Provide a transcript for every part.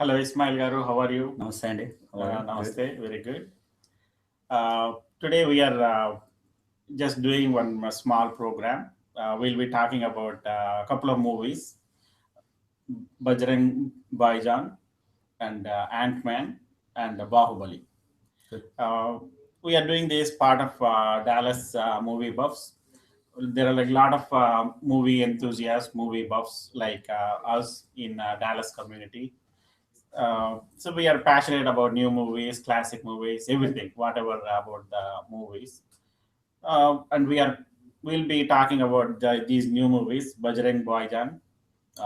Hello, Ismail Garu. How are you? Namaste, Andy. How are you? Good. Namaste. Very good. Today we are just doing one small program. We'll be talking about a couple of movies, Bajrang Baijan and Ant-Man and Bahubali. Good. We are doing this part of Dallas movie buffs. There are like a lot of movie enthusiasts, movie buffs like us in Dallas community. So we are passionate about new movies, classic movies, everything, whatever about the movies. And we'll be talking about these new movies, Bajrang Bhaijaan,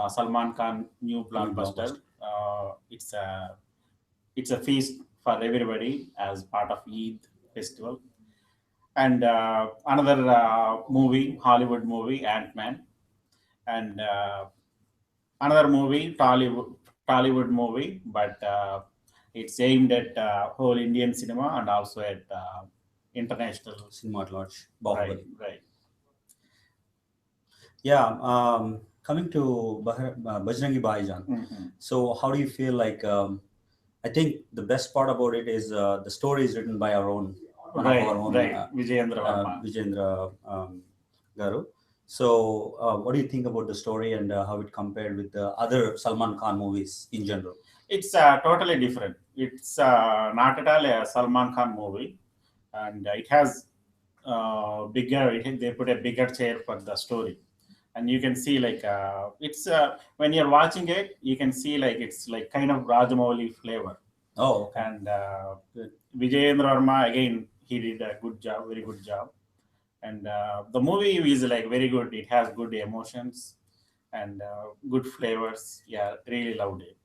Salman Khan new New blockbuster. blockbuster. It's a feast for everybody as part of Eid festival. And another movie, Hollywood movie, Ant-Man, and another movie, Tollywood movie, but it's aimed at whole Indian cinema and also at international. Cinema at large. Right, Bahubali. right. Yeah. Coming to Bajrangi Bhaijan. Mm-hmm. So, how do you feel like? I think the best part about it is the story is written by our own, one of our own, Right. Vijayendra Verma. Vijendra Garu. So, what do you think about the story and how it compared with the other Salman Khan movies in general? It's totally different. It's not at all a Salman Khan movie, and it has bigger. They put a bigger chair for the story, and you can see like it's when you're watching it, you can see like it's like kind of Rajamouli flavor. Oh, okay. And Vijayendra Verma again, he did a good job, very good job. And the movie is like very good. It has good emotions and good flavors. Yeah, really loved it.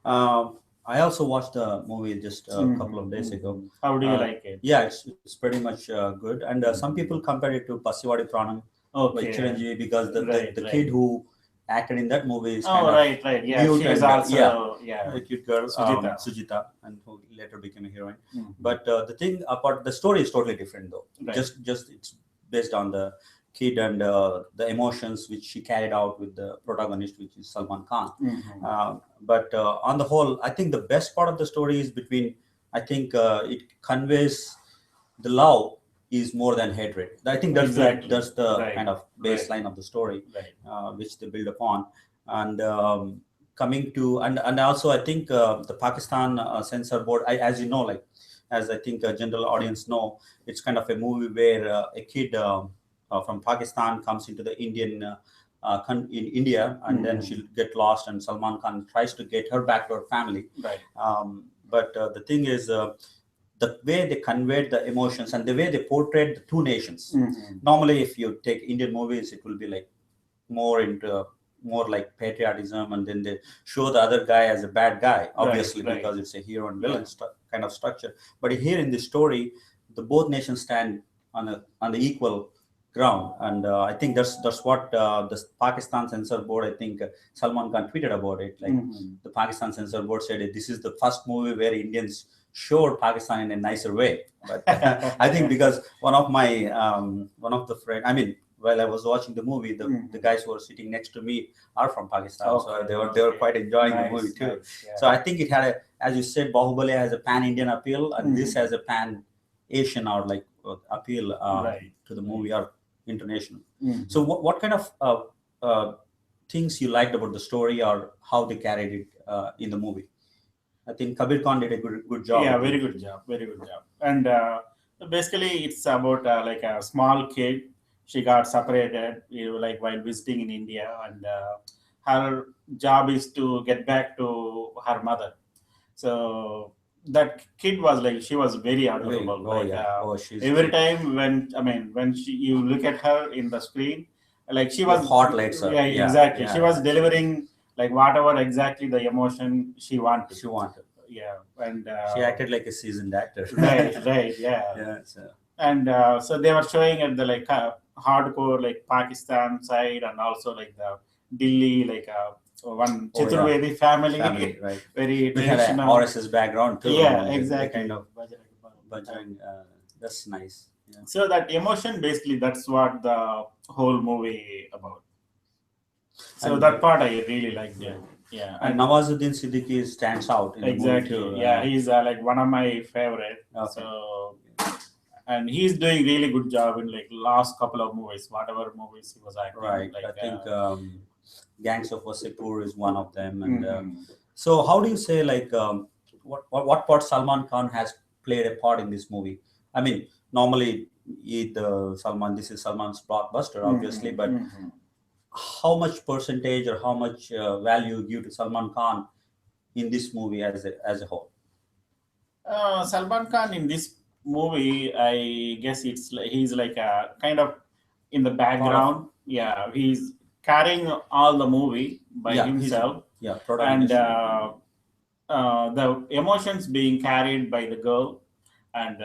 I also watched the movie just a couple of days ago. How do you like it? Yeah, it's pretty much good. And some people compare it to Pasiwadi Pranam by Okay. Chiranjeevi because the Right, the right. kid who acted in that movie is Oh, kind of right. Yeah, cute she is and, also a cute girl, Sujita, and who later became a heroine. Mhm. But the thing about the story is totally different though. Right. Just it's based on the kid and the emotions which she carried out with the protagonist, which is Salman Khan. Mhm. But on the whole, I think the best part of the story is between. I think it conveys the love is more than hatred. I think Exactly. that's the Right, kind of baseline of the story, Right. which they build upon. And coming to and also I think the Pakistan censor board, as you know, like as I think a general audience know, it's kind of a movie where a kid from Pakistan comes into the Indian. In India, and then she'll get lost, and Salman Khan tries to get her back to her family. Right. But the thing is, the way they conveyed the emotions and the way they portrayed the two nations. Mhm. Normally, if you take Indian movies, it will be like more into more like patriotism, and then they show the other guy as a bad guy, obviously, right. because it's a hero and villain kind of structure. But here in this story, the both nations stand on the equal ground, and I think that's what the Pakistan censor board. I think Salman Khan tweeted about it. Like the Pakistan censor board said, this is the first movie where Indians showed Pakistan in a nicer way. But I think because one of the friend, I mean, while I was watching the movie, the guys who were sitting next to me are from Pakistan, so they were quite enjoying the movie too. Nice, yeah. So I think it had as you said, Bahubali has a pan-Indian appeal, and this has a pan-Asian or like appeal Right. to the movie or international. Mhm. So what kind of things you liked about the story or how they carried it in the movie? I think Kabir Khan did a good job. Yeah, very good job. Very good job. And basically, it's about like a small kid. She got separated, like while visiting in India, and her job is to get back to her mother. So that kid was like she was very adorable. Oh like, yeah. She's every time when you look at her in the screen, like she was heart lights up. Yeah, Yeah, exactly. yeah. She was delivering like whatever exactly the emotion she wanted. She wanted. Yeah, and She acted like a seasoned actor. right, yeah. Yeah. So. And so they were showing at the like hardcore like Pakistan side and also like the Delhi like one Chaturvedi family, right. very We had an traditional. RSS background too. Yeah, and exactly. Kind of Bajrang, that's nice. Yeah. So that emotion, basically, that's what the whole movie about. So And- that part I really liked. Yeah. Yeah, And Nawazuddin Siddiqui stands out in the movie exactly. too. Yeah, he's like one of my favorite. Okay. So, and he's doing really good job in like last couple of movies, whatever movies he was acting. Right. Like, I think Gangs of Wasseypur is one of them. And mhm. so, how do you say like what part Salman Khan has played a part in this movie? I mean, normally Salman, this is Salman's blockbuster, obviously, but how much percentage or how much value you give to Salman Khan in this movie as a whole? Salman Khan in this movie, I guess it's like he's like a kind of in the Part of, background. Yeah, he's carrying all the movie by yeah, he's himself, and protagonist. the emotions being carried by the girl and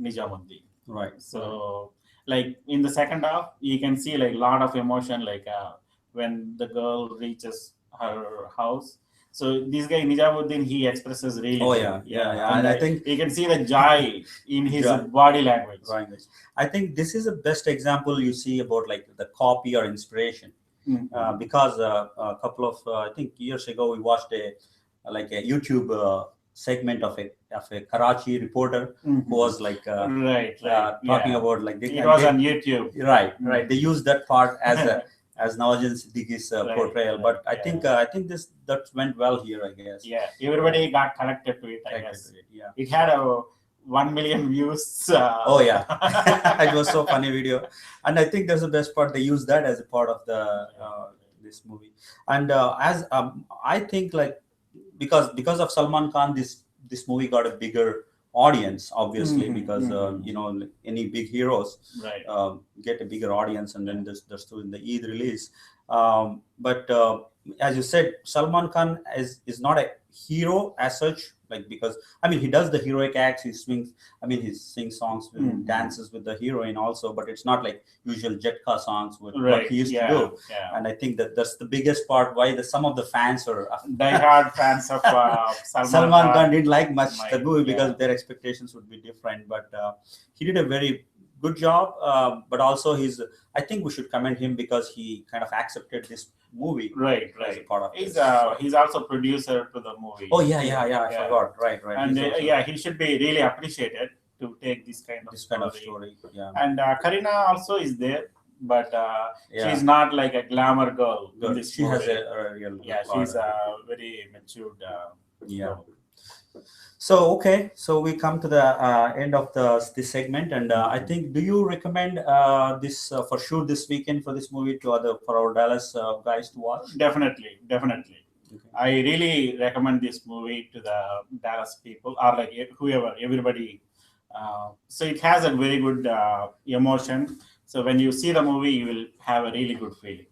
Nijamuddin. Right. So, like in the second half, you can see like a lot of emotion, like when the girl reaches her house. So this guy Nijamuddin, he expresses really Oh good. yeah. And And I think you can see the joy in his yeah, body language. right. I think this is the best example you see about like the copy or inspiration. Because a couple of I think years ago we watched a YouTube segment of a Karachi reporter who was like Right, talking yeah. about like It was on YouTube. right. They used that part as Nawazuddin Siddiqui's Right, portrayal, right, but yeah. I think this that went well here, I guess. Yeah, everybody got connected to it, I Connected guess. to it, yeah. It had a 1 million views. Oh yeah, it was so funny video, and I think that's the best part. They used that as a part of the this movie, and as I think like because of Salman Khan, this movie got a bigger audience, obviously, because you know like any big heroes Right. get a bigger audience, and then there's still in the Eid release. But as you said, Salman Khan is not a hero as such, like because I mean he does the heroic acts, he swings, I mean he sings songs, dances with the heroine also, but it's not like usual Jetka songs with what he used to do. Yeah. And I think that's the biggest part why some of the fans are Die-hard fans of Salman Khan didn't like much the movie yeah. because their expectations would be different. But he did a very good job. But also I think we should commend him because he kind of accepted this movie. Right. As a part of He's also producer to the movie. Oh yeah. I forgot. Right. And yeah, he should be really appreciated to take this kind of story. Yeah. And Karina also is there, but she's not like a glamour girl. In this she movie. has a real she's a very matured. Girl. So okay, so we come to the end of this segment, and I think, do you recommend this for sure this weekend for this movie for our Dallas guys to watch? Definitely. Okay. I really recommend this movie to the Dallas people or like whoever, everybody. So it has a very good emotion. So when you see the movie, you will have a really good feeling.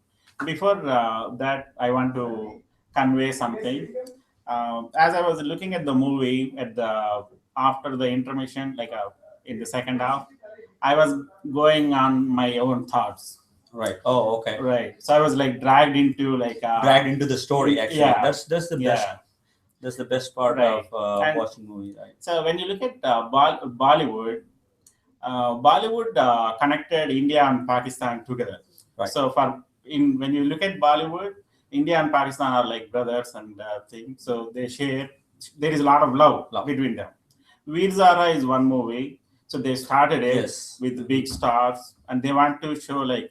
Before that, I want to convey something. As I was looking at the movie after the intermission, like in the second half, I was going on my own thoughts. Right. Oh, okay. Right. So I was like dragged into the story. Actually, yeah. That's the best. Yeah. That's the best part of watching movie. Right. So when you look at Bollywood, Bollywood connected India and Pakistan together. Right. So when you look at Bollywood, India and Pakistan are like brothers and things. So they share. There is a lot of love between them. Veer Zara is one movie. So they started it with big stars, and they want to show like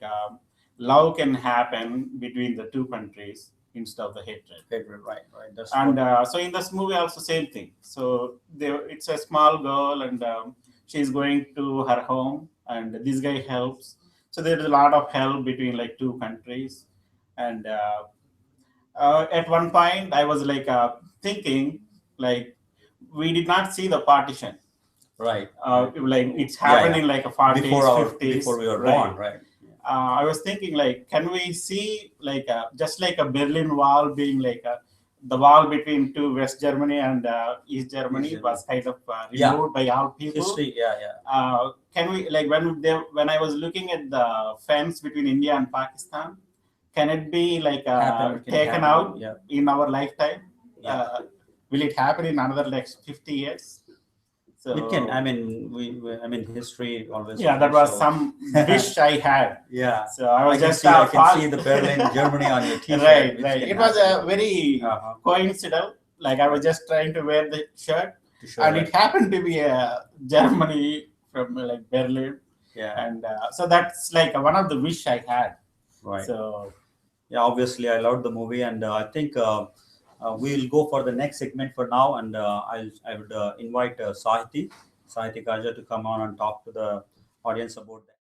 love can happen between the two countries instead of the hatred. Right. That's so in this movie also same thing. So it's a small girl, and she's going to her home, and this guy helps. So there's a lot of help between like two countries, and at one point I was like thinking like we did not see the partition. Right. Like it's happened in like a 40s, 50s. Before we were born, right? I was thinking like, can we see like just like a Berlin Wall being like the wall between two West Germany and East Germany was kind of removed by all people. History, can we like when I was looking at the fence between India and Pakistan, can it be like taken out in our lifetime? Will it happen in another like 50 years? It can. So I mean, I mean, history always yeah, that repeats. was So some wish I had. yeah, So I was just I can fall. see the Berlin, Germany on your T-shirt. Right, which right. can It was happen. a very Uh-huh. coincidental. Like I was just trying to wear the shirt, To show and that. it happened to be a Germany from like Berlin, Yeah. and so that's like one of the wish I had. Right. So Yeah, obviously I loved the movie, and I think we'll go for the next segment for now, and I would invite Sahiti Gaja to come on and talk to the audience about that.